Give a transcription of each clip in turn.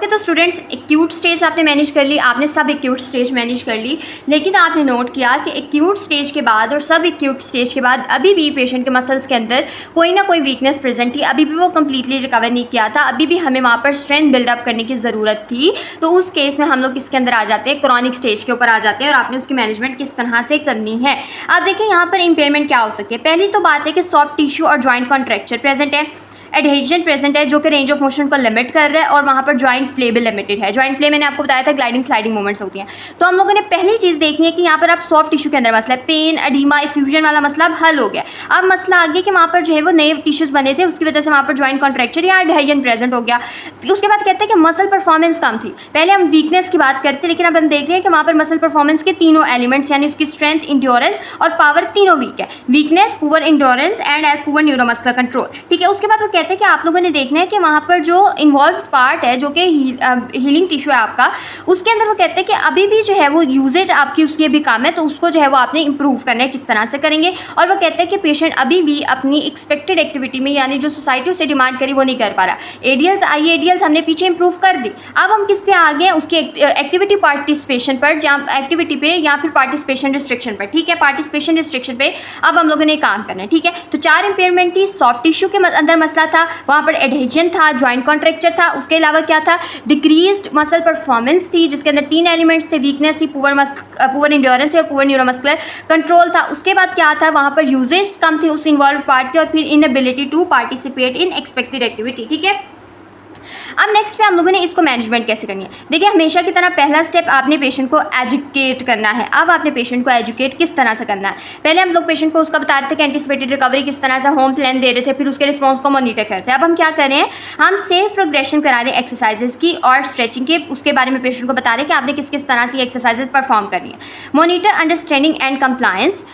Okay, तो students acute stage आपने manage कर ली, आपने सब एक्यूट स्टेज मैनेज कर ली, लेकिन आपने नोट किया कि एक्यूट स्टेज के बाद और सब एक्यूट स्टेज के बाद अभी भी पेशेंट के मसल्स के अंदर कोई ना कोई वीकनेस प्रेजेंट थी, अभी भी वो कम्प्लीटली रिकवर नहीं किया था, अभी भी हमें वहाँ पर स्ट्रेंथ बिल्डअप करने की ज़रूरत थी। तो उस केस में हम लोग किसके अंदर आ जाते हैं, क्रॉनिक स्टेज के ऊपर आ जाते हैं, और आपने उसकी मैनेजमेंट किस तरह से करनी है। आप देखिए यहाँ पर इम्पेयरमेंट क्या हो सकती है। पहली तो बात है कि सॉफ्ट टिश्यू और जॉइंट कॉन्ट्रैक्चर प्रेजेंट है, एडहेजन प्रेजेंट है जो कि रेंज ऑफ मोशन को लिमिट कर रहा है, और वहाँ पर जॉइंट प्ले भी लिमिटेड है। जॉइंट प्ले मैंने आपको बताया था ग्लाइडिंग स्लाइडिंग मूवमेंट्स होती हैं। तो हम लोगों ने पहली चीज़ देखनी है कि यहाँ पर आप सॉफ्ट टिश्यू के अंदर मसला है, पेन एडीमा इफ्यूजन वाला मसला अब हल हो गया। अब मसला आ गया कि वहाँ पर जो है वो नए टिश्यूज़ बने थे, उसकी वजह से वहाँ पर जॉइंट कॉन्ट्रैक्चर या एडहेजन प्रेजेंट हो गया। उसके बाद कहते हैं कि मसल परफॉर्मेंस कम थी। पहले हम वीकनेस की बात करते थे, लेकिन अब हम देख रहे हैं कि वहाँ पर मसल परफॉर्मेंस के तीनों एलिमेंट्स यानी उसकी स्ट्रेंथ, इंड्योरेंस और पावर तीनों वीक है। Weakness, poor endurance and poor neuromuscular control. ठीक है, उसके बाद वो कहते हैं कि आप लोगों ने देखना है कि वहाँ पर जो इन्वॉल्व पार्ट है जो कि हीलिंग टिश्यू है आपका, उसके अंदर वो कहते हैं कि अभी भी जो है वो यूजेज आपकी उसकी भी कम है, तो उसको जो है वो आपने इंप्रूव करना है। किस तरह से करेंगे? और वो कहते हैं कि पेशेंट अभी भी अपनी एक्सपेक्टेड एक्टिविटी में यानी जो सोसाइटी से डिमांड करी वो नहीं कर पा रहा। एडीएल्स आईएडीएल्स हमने पीछे इंप्रूव कर दी, अब हम किस पे आ गए? उसकी एक्टिविटी पार्टिसिपेशन पर, जहाँ एक्टिविटी पे या फिर पार्टिसिपेशन रिस्ट्रिक्शन पर। ठीक है, पार्टिसिपेशन रिस्ट्रिक्शन पे अब हम लोगों ने काम करना है। ठीक है, तो 4 इंपेयरमेंट थी। सॉफ्ट टिश्यू के अंदर मसला था, वहाँ पर एडहेजन था, जॉइंट कॉन्ट्रैक्चर था, उसके अलावा क्या था? डिक्रीज्ड मसल परफॉर्मेंस थी जिसके अंदर 3 एलिमेंट्स थे, वीकनेस थी, पुअर इंड्योरेंस और पुअर न्यूरोमस्कुलर कंट्रोल था। उसके बाद क्या था? वहाँ पर यूजेज कम थी उस इन्वॉल्व पार्ट के, और फिर inability to participate in expected activity. ठीक है, अब नेक्स्ट पे हम लोगों ने इसको मैनेजमेंट कैसे करनी है। देखिए, हमेशा की तरह पहला स्टेप आपने पेशेंट को एजुकेट करना है। अब आपने पेशेंट को एजुकेट किस तरह से करना है? पहले हम लोग पेशेंट को उसका बता रहे थे कि एंटिसिपेटेड रिकवरी किस तरह से होम प्लान दे रहे थे, फिर उसके रिस्पॉन्स को मॉनिटर करते हैं। अब हम क्या करें? हम सेफ प्रोग्रेशन करा रहे हैं एक्सरसाइजेज की और स्ट्रेचिंग के, उसके बारे में पेशेंट को बता रहे हैं कि आपने किस किस तरह से एक्सरसाइजेज परफॉर्म करनी है। Monitor understanding and compliance,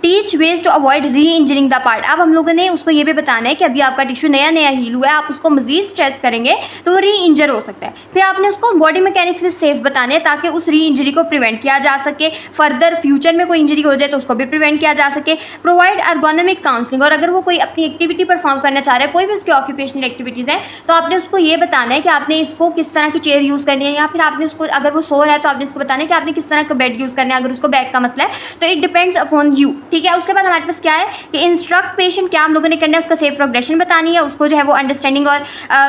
teach ways to avoid reinjuring the part. अब हम लोगों ने उसको ये भी बताना है कि अभी आपका टिश्यू नया नया हील हुआ है, आप उसको मजीद स्ट्रेस करेंगे तो री इंजर हो सकता है। फिर आपने उसको बॉडी मैकेनिक्स में सेफ बताने हैं ताकि उस री इंजरी को प्रिवेंट किया जा सके, फर्दर फ्यूचर में कोई इंजरी हो जाए तो उसको भी प्रिवेंट किया जा सके। प्रोवाइड अर्गोनॉमिक काउंसलिंग, और अगर वो कोई अपनी एक्टिविटी परफॉर्म करना चाह रहा है, कोई भी उसकी ऑक्यूपेशनल एक्टिविटीज़ है, तो आपने उसको ये बताना है कि आपने इसको किस तरह की चेयर यूज़ करनी है, या फिर आपने उसको, अगर वो सो रहा है तो आपने उसको बताना है कि आपने किस तरह का बेड यूज़ करना है। अगर उसको बैक का मसला है तो इट डिपेंड्स अपॉन यू। ठीक है, उसके बाद हमारे पास क्या है कि इंस्ट्रक्ट पेशेंट, क्या हम लोगों ने करना है? उसका सेफ प्रोग्रेशन बतानी है, उसको जो है वो अंडरस्टैंडिंग और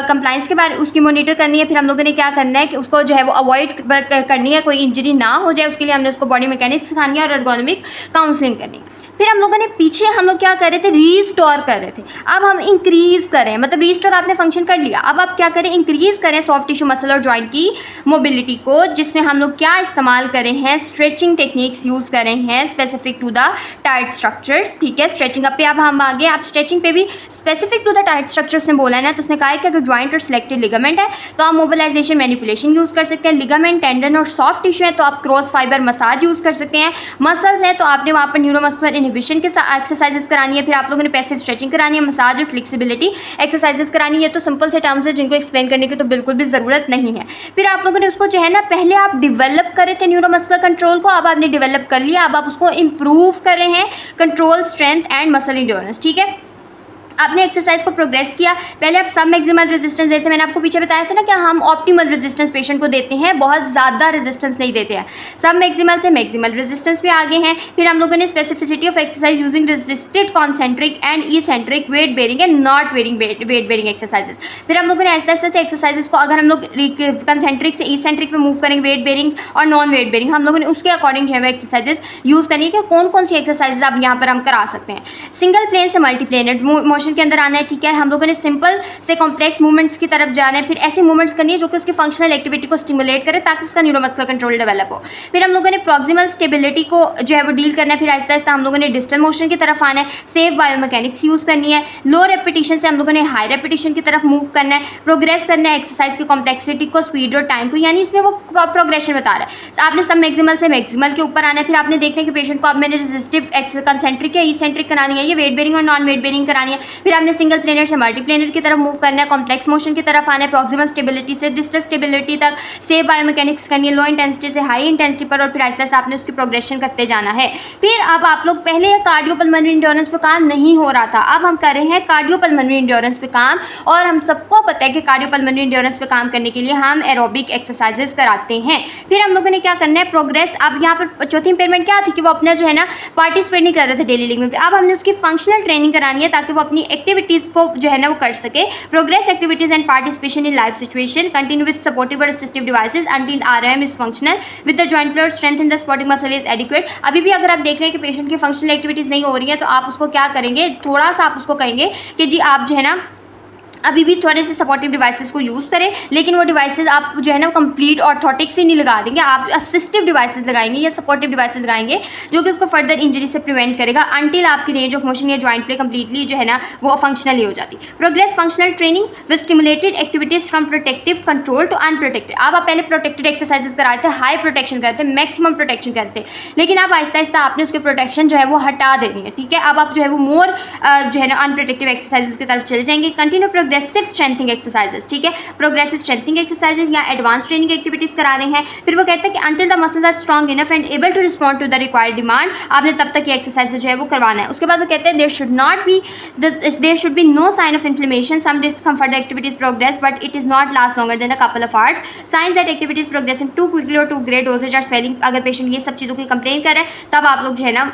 कंप्लायंस के बारे उसकी मॉनिटर करनी है। फिर हम लोगों ने क्या करना है कि उसको जो है वो अवॉइड करनी है, कोई इंजरी ना हो जाए, उसके लिए हमने उसको बॉडी मैकेनिक्स सिखानी है और एर्गोनॉमिक काउंसलिंग करनी है। फिर हम लोगों ने पीछे हम लोग क्या कर रहे थे? रीस्टोर कर रहे थे। अब हम इंक्रीज करें, मतलब रीस्टोर आपने फंक्शन कर लिया, अब आप क्या करें? इंक्रीज करें सॉफ्ट टिश्यू मसल और जॉइंट की मोबिलिटी को, जिसमें हम लोग क्या इस्तेमाल करें हैं? स्ट्रेचिंग टेक्निक्स यूज़ करें हैं specific to the tight structures. ठीक है, स्ट्रेचिंग अब पे अब हम आगे, आप स्ट्रेचिंग पे भी specific to the tight structures ने बोला है ना, तो उसने कहा है कि अगर जॉइंट और सिलेक्टेड लिगामेंट है तो आप मोबिलाइजेशन मैनिपुलेशन यूज़ कर सकते हैं। लिगामेंट, टेंडन और सॉफ्ट टिश्यू है तो आप क्रॉस फाइबर मसाज यूज़ कर सकते हैं। मसल्स है तो आपने वहाँ पर न्यूरोमस्कुलर इनहिबिशन के साथ एक्सरसाइजेस करानी है। फिर आप लोगों ने पैसिव स्ट्रेचिंग करानी है, मसाज और फ्लेक्सिबिलिटी एक्सरसाइजेस करानी है। तो सिंपल से टर्म्स है जिनको एक्सप्लेन करने की तो बिल्कुल भी ज़रूरत नहीं है। फिर आप लोगों ने उसको जो है ना, पहले आप डिवेलप करे थे न्यूरोमस्कुलर कंट्रोल को, अब आपने डिवेलप कर लिया, अब आप उसको इंप्रूव कर रहे हैं, control, strength and muscle endurance. ठीक है, आपने एक्सरसाइज को प्रोग्रेस किया। पहले आप सब मैक्सिमल रेजिस्टेंस देते हैं, मैंने आपको पीछे बताया था ना कि हम ऑप्टिमल रेजिस्टेंस पेशेंट को देते हैं, बहुत ज़्यादा रेजिस्टेंस नहीं देते हैं। सब मैक्सिमल से मैक्सिमल रेजिस्टेंस पे आगे हैं। फिर हम लोगों ने specificity of exercise using resisted concentric and eccentric weight bearing and not weight bearing exercises. फिर हम लोगों ने ऐसे ऐसे एक्सरसाइजेस को, अगर हम लोग कंसेंट्रिक से इसेंट्रिक में मूव करेंगे, वेट बेरिंग और नॉन वेट बेरिंग, हम लोगों ने उसके अकॉर्डिंग जो है वो एक्सरसाइजेस यूज़ करनी है कि कौन कौन सी एक्सरसाइजेज आप यहाँ पर हम करा सकते हैं। सिंगल प्लेन से मल्टी प्लेनेट मोशन के अंदर आना है। ठीक है, हम लोगों ने सिंपल से कॉम्प्लेक्स मूवमेंट्स की तरफ जाना है। फिर ऐसी मूवमेंट्स करनी है जो कि उसकी फंक्शनल एक्टिविटी को स्टिमुलेट करे ताकि उसका न्यूरोमस्कुलर कंट्रोल डेवलप हो। फिर हम लोगों ने प्रॉक्सिमल स्टेबिलिटी को जो है वो डील करना है। फिर आहिस्ता आहिस्ता हम लोगों ने डिस्टल मोशन की तरफ आना है, सेफ बायोमैकेनिक्स यूज़ करनी है। लो रेपिटेशन से हम लोगों ने हाई रेपिटेशन की तरफ मूव करना है, प्रोग्रेस करना है एक्सरसाइज की कॉम्प्लेक्सिटी को, स्पीड और टाइम को, यानी इसमें वो प्रोग्रेशन बता रहा है। तो आपने सब मैक्सिमल से मैक्सिमल के ऊपर आना है। फिर आपने देखना है कि पेशेंट को अब मैंने रेजिस्टिव कंसेंट्रिक या इसेंट्रिक करानी है, ये वेट बेरिंग और नॉन वेट बेरिंग करानी है। फिर हमने सिंगल प्लेनर से मल्टी प्लेनर की तरफ मूव करना है, कॉम्प्लेक्स मोशन की तरफ आना है, प्रॉक्सिमल स्टेबिलिटी से डिस्टल स्टेबिलिटी तक सेफ बायोमैकेनिक्स करनी है, लो इंटेंसिटी से हाई इंटेंसिटी पर, और फिर आहिस्ता आहिस्ता आपने उसकी प्रोग्रेशन करते जाना है। फिर अब आप लोग पहले कार्डियोपल्मोनरी इंड्योरेंस पे काम नहीं हो रहा था, अब हम कर रहे हैं कार्डियोपल्मोनरी इंड्योरेंस पे काम, और हम सबको पता है कि कार्डियोपल्मोनरी इंड्योरेंस पे काम करने के लिए हम एरोबिक एक्सरसाइजेस कराते हैं। फिर हम लोगों ने क्या करना है, प्रोग्रेस। अब यहाँ पर चौथी इंपेयरमेंट क्या थी कि वो अपना जो है ना पार्टिसिपेट नहीं कर रहे थे डेली लिविंग में, अब हमने उसकी फंक्शनल ट्रेनिंग करानी है ताकि वो अपनी एक्टिविटीज़ को जो है ना वो कर सके। Progress activities and participation in life situation, continue with supportive और assistive devices until RM is functional with the joint plate strength in the supporting muscle is adequate. अभी भी अगर आप देख रहे हैं कि पेशेंट की फंक्शनल एक्टिविटीज़ नहीं हो रही है तो आप उसको क्या करेंगे, थोड़ा सा आप उसको कहेंगे कि जी आप जो है ना अभी भी थोड़े से सपोर्टिव डिवाइसेस को यूज़ करें, लेकिन वो डिवाइसेस आप जो है ना कंप्लीट ऑर्थोटिक से नहीं लगा देंगे, आप असिस्टिव डिवाइसेस लगाएंगे या सपोर्टिव डिवाइसेस लगाएंगे जो कि उसको फर्दर इंजरी से प्रिवेंट करेगा अंटिल आपकी रेंज ऑफ मोशन या जॉइंट प्ले कंप्लीटली जो है ना वो फंक्शनली हो जाती। Progress functional training with stimulated activities from protective control to unprotected. आप पहले प्रोटेक्टेड एक्सरसाइजेस कराते थे, हाई प्रोटेक्शन करते, मैक्सिमम प्रोटेक्शन करते, लेकिन अब आहिस्ता आहिस्ता आपने उसके प्रोटेक्शन जो है वो हटा देनी है, ठीक है। अब आप जो है वो मोर जो है ना अनप्रोटेक्टिव एक्सरसाइजेस की तरफ चले जाएंगे। कंटिन्यू प्रोग्रेसिव स्ट्रेंथिंग एक्सरसाइजेस, ठीक है, प्रोग्रेसिव स्ट्रेंथिंग एक्सरसाइजेस या एडवांस ट्रेनिंग एक्टिविटीज़ करा रहे हैं। फिर वो कहते हैं कि until the muscles are strong enough and able to respond to the required demand, आपने तब तक ये एक्सरसाइजेस जो है वो करवाना है। उसके बाद वो कहते हैं there should be no sign of inflammation, some discomfort the activities progress but it is not last longer than a couple of hours, since that activities progressing too quickly और too great doses are swelling. अगर patient ये सब चीज़ों की complain कर रहे हैं तब आप लोग जो है ना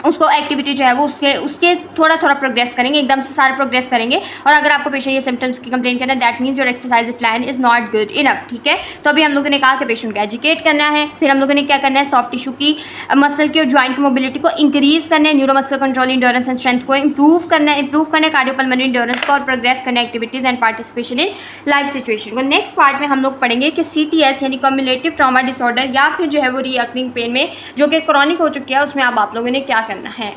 उसको एक्टिविटी जो है वो उसके थोड़ा थोड़ा प्रोग्रेस करेंगे, एकदम से सारा प्रोग्रेस करेंगे। और अगर आपको पेशेंट ये सिम्टम्स की कंप्लेन करना है that means your exercise plan is not good enough, ठीक है। तो अभी हम लोगों ने कहा कि पेशेंट को एजुकेट करना है, फिर हम लोगों ने क्या करना है, सॉफ्ट टिश्यू की मसल की और जॉइंट मोबिलिटी को इंक्रीज करना है, neuromuscular control endurance and strength को इंप्रूव करना है, कार्डियोपल्मोनरी इंड्योरेंस को, और प्रोग्रेस करना है activities and participation in life situation को। नेक्स्ट पार्ट में हम लोग पढ़ेंगे कि CTS यानी कम्युलेटिव ट्रॉमा डिसऑर्डर या फिर जो है वो रीअकरिंग पेन में जो कि क्रॉनिक हो चुकी है उसमें अब आप लोगों ने क्या करना है।